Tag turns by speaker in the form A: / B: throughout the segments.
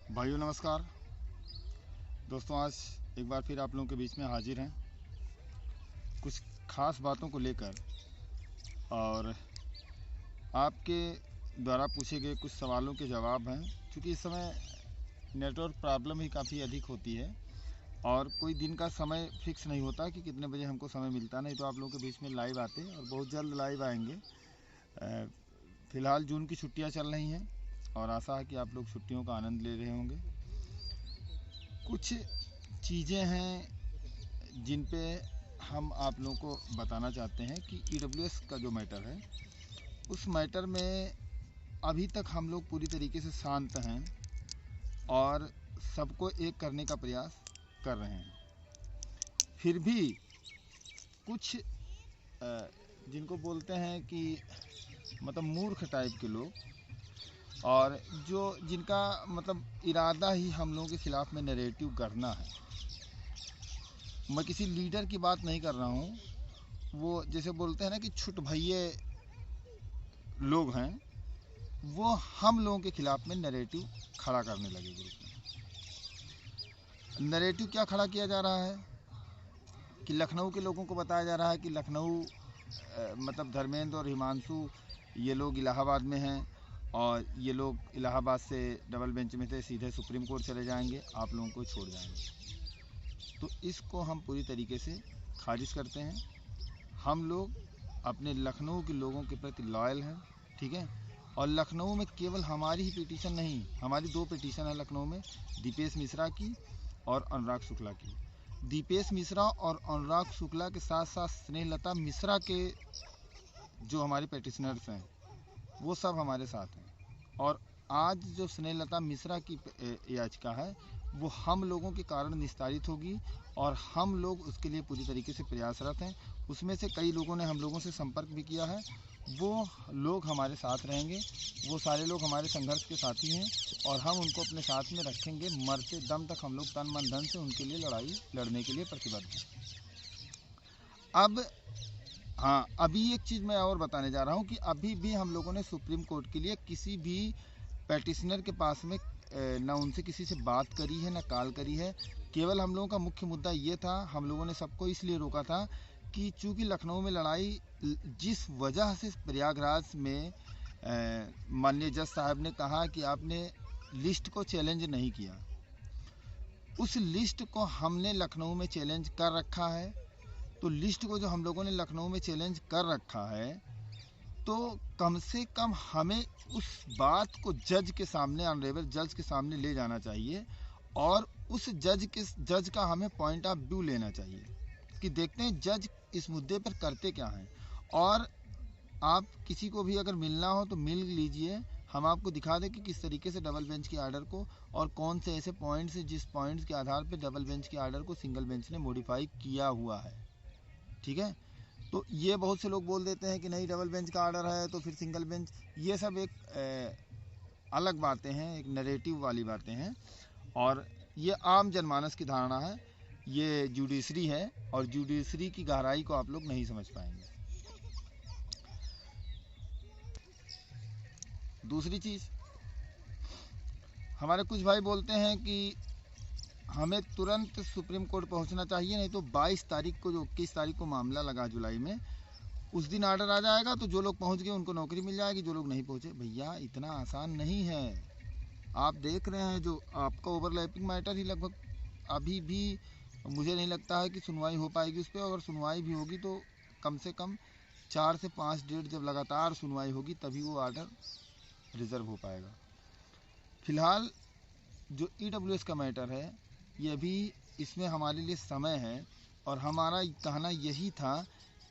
A: भाइयों नमस्कार। दोस्तों, आज एक बार फिर आप लोगों के बीच में हाजिर हैं कुछ खास बातों को लेकर, और आपके द्वारा पूछे गए कुछ सवालों के जवाब हैं। क्योंकि इस समय नेटवर्क प्रॉब्लम ही काफ़ी अधिक होती है और कोई दिन का समय फिक्स नहीं होता कि कितने बजे हमको समय मिलता, नहीं तो आप लोगों के बीच में लाइव आते और बहुत जल्द लाइव आएंगे। फ़िलहाल जून की छुट्टियां चल रही हैं और आशा है कि आप लोग छुट्टियों का आनंद ले रहे होंगे। कुछ चीज़ें हैं जिन पे हम आप लोगों को बताना चाहते हैं कि EWS का जो मैटर है, उस मैटर में अभी तक हम लोग पूरी तरीके से शांत हैं और सबको एक करने का प्रयास कर रहे हैं। फिर भी कुछ जिनको बोलते हैं कि मतलब मूर्ख टाइप के लोग, और जो जिनका मतलब इरादा ही हम लोगों के खिलाफ में नैरेटिव करना है। मैं किसी लीडर की बात नहीं कर रहा हूँ, वो जैसे बोलते हैं ना कि छुट भैये लोग हैं, वो हम लोगों के खिलाफ में नैरेटिव खड़ा करने लगे ग्रुप में। नैरेटिव क्या खड़ा किया जा रहा है कि लखनऊ के लोगों को बताया जा रहा है कि लखनऊ मतलब धर्मेंद्र और हिमांशु ये लोग इलाहाबाद में हैं और ये लोग इलाहाबाद से डबल बेंच में थे, सीधे सुप्रीम कोर्ट चले जाएंगे, आप लोगों को छोड़ जाएंगे। तो इसको हम पूरी तरीके से खारिज करते हैं। हम लोग अपने लखनऊ के लोगों के प्रति लॉयल हैं, ठीक है। और लखनऊ में केवल हमारी ही पिटीशन नहीं, हमारी 2 पिटीशन है लखनऊ में, दीपेश मिश्रा की और अनुराग शुक्ला की। दीपेश मिश्रा और अनुराग शुक्ला के साथ साथ स्नेहलता मिश्रा के जो हमारे पिटिशनर्स हैं वो सब हमारे साथ हैं। और आज जो स्नेहलता मिश्रा की याचिका है वो हम लोगों के कारण निस्तारित होगी और हम लोग उसके लिए पूरी तरीके से प्रयासरत हैं। उसमें से कई लोगों ने हम लोगों से संपर्क भी किया है, वो लोग हमारे साथ रहेंगे, वो सारे लोग हमारे संघर्ष के साथी हैं और हम उनको अपने साथ में रखेंगे। मरते दम तक हम लोग तन मन धन से उनके लिए लड़ाई लड़ने के लिए प्रतिबद्ध हैं। अब हाँ, अभी एक चीज़ मैं और बताने जा रहा हूँ कि अभी भी हम लोगों ने सुप्रीम कोर्ट के लिए किसी भी पेटिशनर के पास में ना उनसे किसी से बात करी है ना कॉल करी है। केवल हम लोगों का मुख्य मुद्दा ये था, हम लोगों ने सबको इसलिए रोका था कि चूंकि लखनऊ में लड़ाई जिस वजह से प्रयागराज में माननीय जज साहब ने कहा कि आपने लिस्ट को चैलेंज नहीं किया, उस लिस्ट को हमने लखनऊ में चैलेंज कर रखा है। तो लिस्ट को जो हम लोगों ने लखनऊ में चैलेंज कर रखा है, तो कम से कम हमें उस बात को जज के सामने, ऑनरेबल जज के सामने ले जाना चाहिए और उस जज का हमें पॉइंट ऑफ व्यू लेना चाहिए कि देखते हैं जज इस मुद्दे पर करते क्या हैं। और आप किसी को भी अगर मिलना हो तो मिल लीजिए, हम आपको दिखा दें कि किस तरीके से डबल बेंच के आर्डर को और कौन से ऐसे पॉइंट्स हैं जिस पॉइंट्स के आधार पर डबल बेंच के आर्डर को सिंगल बेंच ने मॉडिफाई किया हुआ है, ठीक है। तो ये बहुत से लोग बोल देते हैं कि नहीं डबल बेंच का आर्डर है तो फिर सिंगल बेंच, ये सब एक अलग बातें हैं, एक नैरेटिव वाली बातें हैं और ये आम जनमानस की धारणा है, ये जुडिशरी है और जुडिशरी की गहराई को आप लोग नहीं समझ पाएंगे। दूसरी चीज़, हमारे कुछ भाई बोलते हैं कि हमें तुरंत सुप्रीम कोर्ट पहुंचना चाहिए, नहीं तो 22 तारीख को, जो 21 तारीख को मामला लगा जुलाई में, उस दिन आर्डर आ जाएगा तो जो लोग पहुंच गए उनको नौकरी मिल जाएगी, जो लोग नहीं पहुंचे, भैया इतना आसान नहीं है। आप देख रहे हैं जो आपका ओवरलैपिंग मैटर ही लगभग अभी भी मुझे नहीं लगता है कि सुनवाई हो पाएगी उस पर। अगर सुनवाई भी होगी तो कम से कम 4 से 5 डेट जब लगातार सुनवाई होगी तभी वो आर्डर रिजर्व हो पाएगा। फिलहाल जो EWS का मैटर है, ये भी इसमें हमारे लिए समय है और हमारा कहना यही था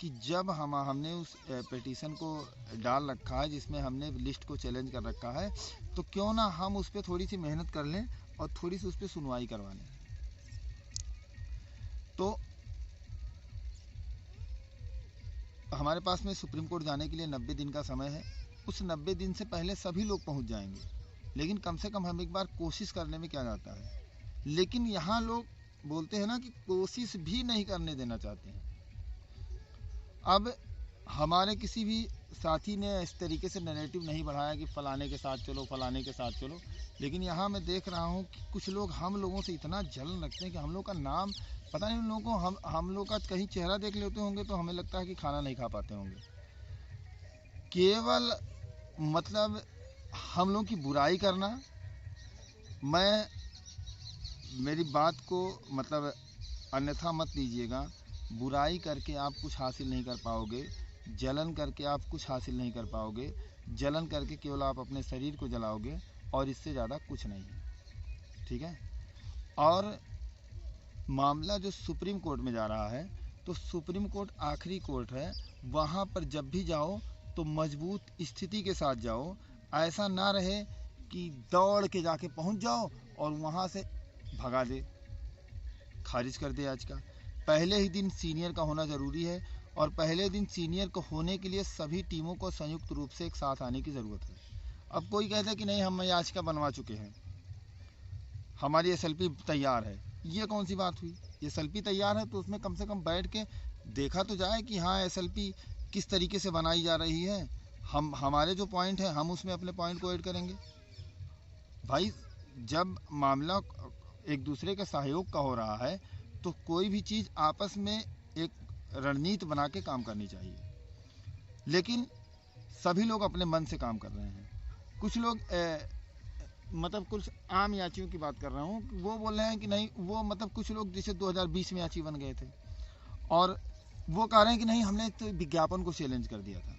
A: कि जब हमने उस पिटीशन को डाल रखा है जिसमें हमने लिस्ट को चैलेंज कर रखा है, तो क्यों ना हम उस पर थोड़ी सी मेहनत कर लें और थोड़ी सी उस पर सुनवाई करवा लें। तो हमारे पास में सुप्रीम कोर्ट जाने के लिए 90 दिन का समय है। उस 90 दिन से पहले सभी लोग पहुंच जाएंगे, लेकिन कम से कम हम एक बार कोशिश करने में क्या जाता है। लेकिन यहाँ लोग बोलते हैं ना कि कोशिश भी नहीं करने देना चाहते हैं। अब हमारे किसी भी साथी ने इस तरीके से नैरेटिव नहीं बढ़ाया कि फलाने के साथ चलो, फलाने के साथ चलो। लेकिन यहाँ मैं देख रहा हूँ कि कुछ लोग हम लोगों से इतना जलन रखते हैं कि हम लोग का नाम, पता नहीं उन लोगों को हम लोग का कहीं चेहरा देख लेते होंगे तो हमें लगता है कि खाना नहीं खा पाते होंगे। केवल मतलब हम लोग की बुराई करना। मैं मेरी बात को मतलब अन्यथा मत लीजिएगा। बुराई करके आप कुछ हासिल नहीं कर पाओगे, जलन करके आप कुछ हासिल नहीं कर पाओगे। जलन करके केवल आप अपने शरीर को जलाओगे और इससे ज़्यादा कुछ नहीं है, ठीक है। और मामला जो सुप्रीम कोर्ट में जा रहा है, तो सुप्रीम कोर्ट आखिरी कोर्ट है। वहाँ पर जब भी जाओ तो मजबूत स्थिति के साथ जाओ। ऐसा ना रहे कि दौड़ के जाके पहुँच जाओ और वहाँ से भगा दे, खारिज कर दे। आज का पहले ही दिन सीनियर का होना ज़रूरी है और पहले दिन सीनियर को होने के लिए सभी टीमों को संयुक्त रूप से एक साथ आने की ज़रूरत है। अब कोई कहता है कि नहीं हम याचिका बनवा चुके हैं, हमारी एसएलपी तैयार है, ये कौन सी बात हुई? एसएलपी तैयार है तो उसमें कम से कम बैठ के देखा तो जाए कि हाँ एसएलपी किस तरीके से बनाई जा रही है। हमारे जो पॉइंट है हम उसमें अपने पॉइंट को ऐड करेंगे। भाई जब मामला एक दूसरे के सहयोग का हो रहा है तो कोई भी चीज़ आपस में एक रणनीति बना के काम करनी चाहिए। लेकिन सभी लोग अपने मन से काम कर रहे हैं। कुछ लोग मतलब कुछ आम याचियों की बात कर रहा हूँ, वो बोल रहे हैं कि नहीं वो मतलब कुछ लोग जैसे 2020 में याची बन गए थे और वो कह रहे हैं कि नहीं हमने तो विज्ञापन को चैलेंज कर दिया था।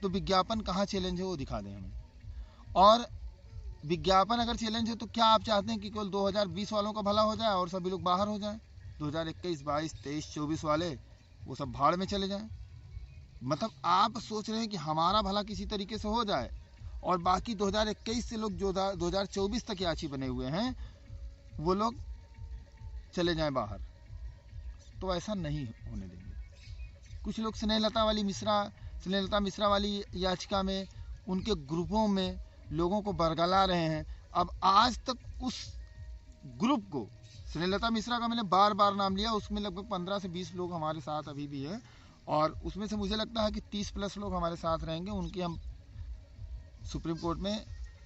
A: तो विज्ञापन कहाँ चैलेंज है वो दिखा दें हमें। और विज्ञापन अगर चैलेंज है तो क्या आप चाहते हैं कि केवल 2020 वालों का भला हो जाए और सभी लोग बाहर हो जाएं? 2021, 22, 23, 24 वाले वो सब भाड़ में चले जाएं? मतलब आप सोच रहे हैं कि हमारा भला किसी तरीके से हो जाए और बाकी 2021 से लोग जो 2024 तक याची बने हुए हैं वो लोग चले जाएं बाहर। तो ऐसा नहीं होने देंगे। कुछ लोग स्नेहलता मिश्रा वाली याचिका में उनके ग्रुपों में लोगों को बरगला रहे हैं। अब आज तक उस ग्रुप को, स्नेहलता मिश्रा का मैंने बार बार नाम लिया, उसमें लगभग 15 से 20 लोग हमारे साथ अभी भी हैं और उसमें से मुझे लगता है कि 30+ लोग हमारे साथ रहेंगे। उनकी हम सुप्रीम कोर्ट में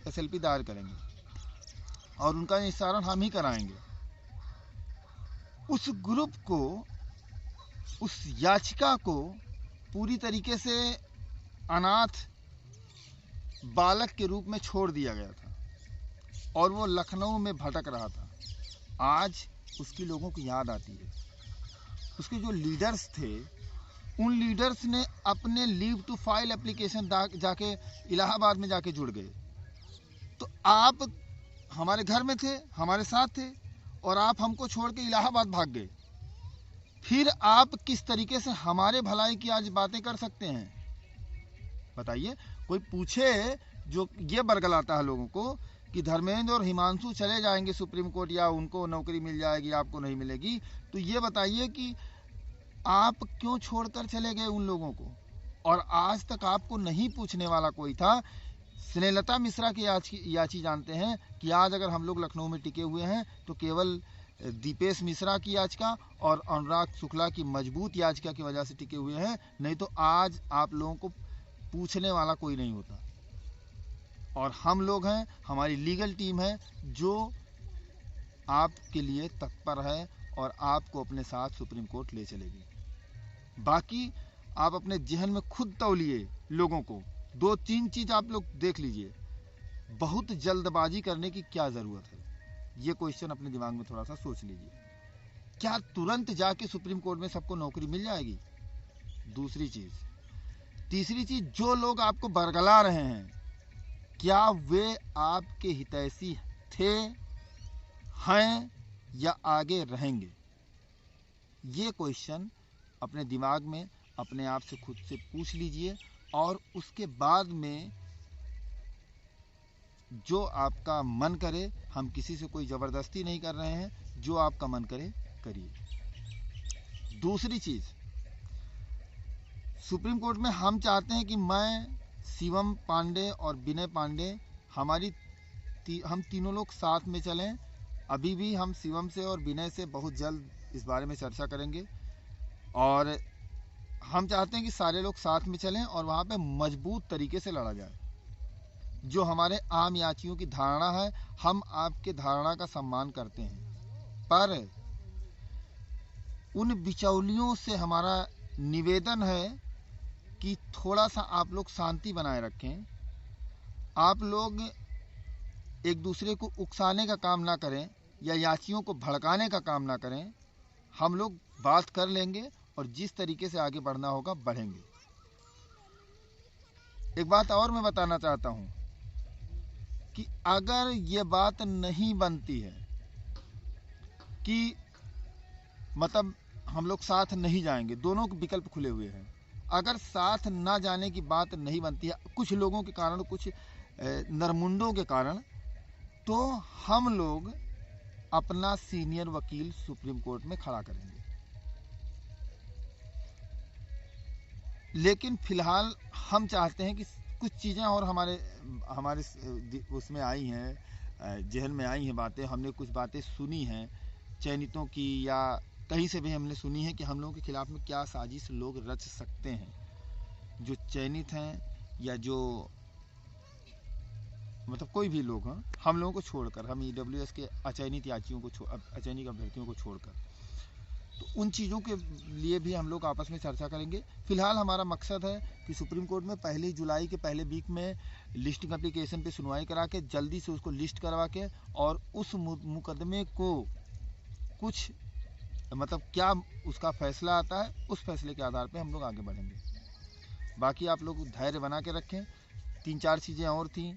A: एसएलपी दायर करेंगे और उनका निस्तारण हम ही कराएंगे। उस ग्रुप को, उस याचिका को पूरी तरीके से अनाथ बालक के रूप में छोड़ दिया गया था और वो लखनऊ में भटक रहा था। आज उसकी लोगों को याद आती है। उसके जो लीडर्स थे उन लीडर्स ने अपने लीव टू फाइल एप्लीकेशन जाके इलाहाबाद में जाके जुड़ गए। तो आप हमारे घर में थे, हमारे साथ थे और आप हमको छोड़ के इलाहाबाद भाग गए। फिर आप किस तरीके से हमारे भलाई की आज बातें कर सकते हैं बताइए? कोई पूछे जो ये बरगलाता है लोगों को कि धर्मेंद्र और हिमांशु चले जाएंगे सुप्रीम कोर्ट या उनको नौकरी मिल जाएगी आपको नहीं मिलेगी, तो ये बताइए कि आप क्यों छोड़कर चले गए उन लोगों को? और आज तक आपको नहीं पूछने वाला कोई था। स्नेहलता मिश्रा की याची जानते हैं कि आज अगर हम लोग लखनऊ में टिके हुए हैं तो केवल दीपेश मिश्रा की याचिका और अनुराग शुक्ला की मजबूत याचिका की वजह से टिके हुए हैं, नहीं तो आज आप लोगों को पूछने वाला कोई नहीं होता। और हम लोग हैं, हमारी लीगल टीम है जो आपके लिए तत्पर है और आपको अपने साथ सुप्रीम कोर्ट ले चलेगी। बाकी आप अपने जहन में खुद तौलिए लोगों को। 2-3 चीज़ आप लोग देख लीजिए। बहुत जल्दबाजी करने की क्या ज़रूरत है, ये क्वेश्चन अपने दिमाग में थोड़ा सा सोच लीजिए। क्या तुरंत जाके सुप्रीम कोर्ट में सबको नौकरी मिल जाएगी? दूसरी चीज़। तीसरी चीज़, जो लोग आपको बरगला रहे हैं क्या वे आपके हितैषी थे, हैं या आगे रहेंगे? ये क्वेश्चन अपने दिमाग में अपने आप से खुद से पूछ लीजिए और उसके बाद में जो आपका मन करे, हम किसी से कोई ज़बरदस्ती नहीं कर रहे हैं, जो आपका मन करे करिए। दूसरी चीज़, सुप्रीम कोर्ट में हम चाहते हैं कि मैं, शिवम पांडे और विनय पांडे, हम तीनों लोग साथ में चलें। अभी भी हम शिवम से और विनय से बहुत जल्द इस बारे में चर्चा करेंगे और हम चाहते हैं कि सारे लोग साथ में चलें और वहाँ पे मजबूत तरीके से लड़ा जाए। जो हमारे आम याचियों की धारणा है, हम आपके धारणा का सम्मान करते हैं, पर उन बिचौलियों से हमारा निवेदन है कि थोड़ा सा आप लोग शांति बनाए रखें। आप लोग एक दूसरे को उकसाने का काम ना करें या याचियों को भड़काने का काम ना करें। हम लोग बात कर लेंगे और जिस तरीके से आगे बढ़ना होगा बढ़ेंगे। एक बात और मैं बताना चाहता हूं कि अगर ये बात नहीं बनती है कि मतलब हम लोग साथ नहीं जाएंगे, दोनों के विकल्प खुले हुए हैं, अगर साथ ना जाने की बात नहीं बनती है कुछ लोगों के कारण, कुछ नरमुंडों के कारण, तो हम लोग अपना सीनियर वकील सुप्रीम कोर्ट में खड़ा करेंगे। लेकिन फिलहाल हम चाहते हैं कि कुछ चीज़ें और हमारे उसमें आई हैं, जहन में आई हैं बातें, हमने कुछ बातें सुनी हैं चयनितों की या कहीं से भी हमने सुनी है कि हम लोगों के खिलाफ में क्या साजिश लोग रच सकते हैं, जो चयनित हैं या जो मतलब कोई भी लोग हैं, हम लोगों को छोड़कर, हम EWS के अचयनित याचियों को अचयनित अभ्यर्थियों को छोड़कर, तो उन चीज़ों के लिए भी हम लोग आपस में चर्चा करेंगे। फिलहाल हमारा मकसद है कि सुप्रीम कोर्ट में 1 जुलाई के पहले वीक में लिस्टिंग एप्लीकेशन पे सुनवाई करा के जल्दी से उसको लिस्ट करवा के और उस मुकदमे को कुछ मतलब क्या उसका फैसला आता है, उस फैसले के आधार पे हम लोग आगे बढ़ेंगे। बाकी आप लोग धैर्य बना के रखें। 3-4 चीज़ें और थी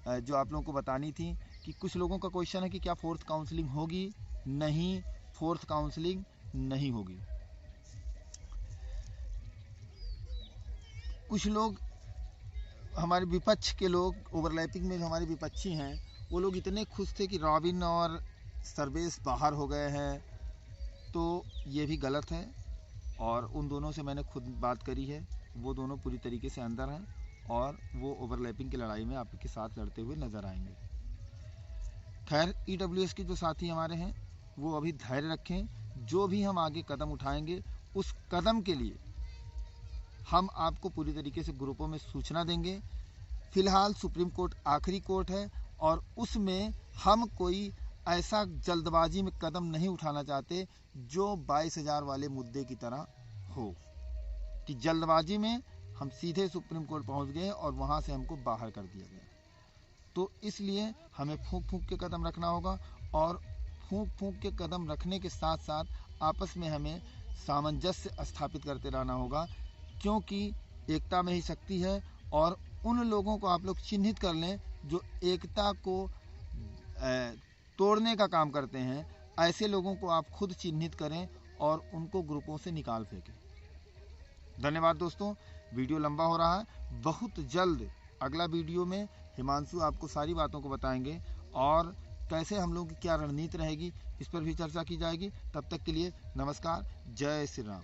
A: जो आप लोगों को बतानी थी कि कुछ लोगों का क्वेश्चन है कि क्या फोर्थ काउंसलिंग होगी। नहीं, फोर्थ काउंसलिंग नहीं होगी। कुछ लोग हमारे विपक्ष के लोग, ओवरलैपिंग में जो हमारे विपक्षी हैं, वो लोग इतने खुश थे कि रॉबिन और सर्वेश बाहर हो गए हैं, तो ये भी गलत है और उन दोनों से मैंने खुद बात करी है, वो दोनों पूरी तरीके से अंदर हैं और वो ओवरलैपिंग की लड़ाई में आपके साथ लड़ते हुए नज़र आएंगे। खैर, EWS के जो साथी हमारे हैं वो अभी धैर्य रखें। जो भी हम आगे कदम उठाएंगे उस कदम के लिए हम आपको पूरी तरीके से ग्रुपों में सूचना देंगे। फिलहाल सुप्रीम कोर्ट आखिरी कोर्ट है और उसमें हम कोई ऐसा जल्दबाजी में कदम नहीं उठाना चाहते जो 22,000 वाले मुद्दे की तरह हो कि जल्दबाजी में हम सीधे सुप्रीम कोर्ट पहुंच गए और वहां से हमको बाहर कर दिया गया। तो इसलिए हमें फूंक फूंक के कदम रखना होगा और फूंक फूंक के कदम रखने के साथ साथ आपस में हमें सामंजस्य स्थापित करते रहना होगा, क्योंकि एकता में ही शक्ति है। और उन लोगों को आप लोग चिन्हित कर लें जो एकता को तोड़ने का काम करते हैं। ऐसे लोगों को आप खुद चिन्हित करें और उनको ग्रुपों से निकाल फेंकें। धन्यवाद दोस्तों, वीडियो लंबा हो रहा है। बहुत जल्द अगला वीडियो में हिमांशु आपको सारी बातों को बताएंगे और कैसे हम लोगों की क्या रणनीति रहेगी इस पर भी चर्चा की जाएगी। तब तक के लिए नमस्कार, जय श्री राम।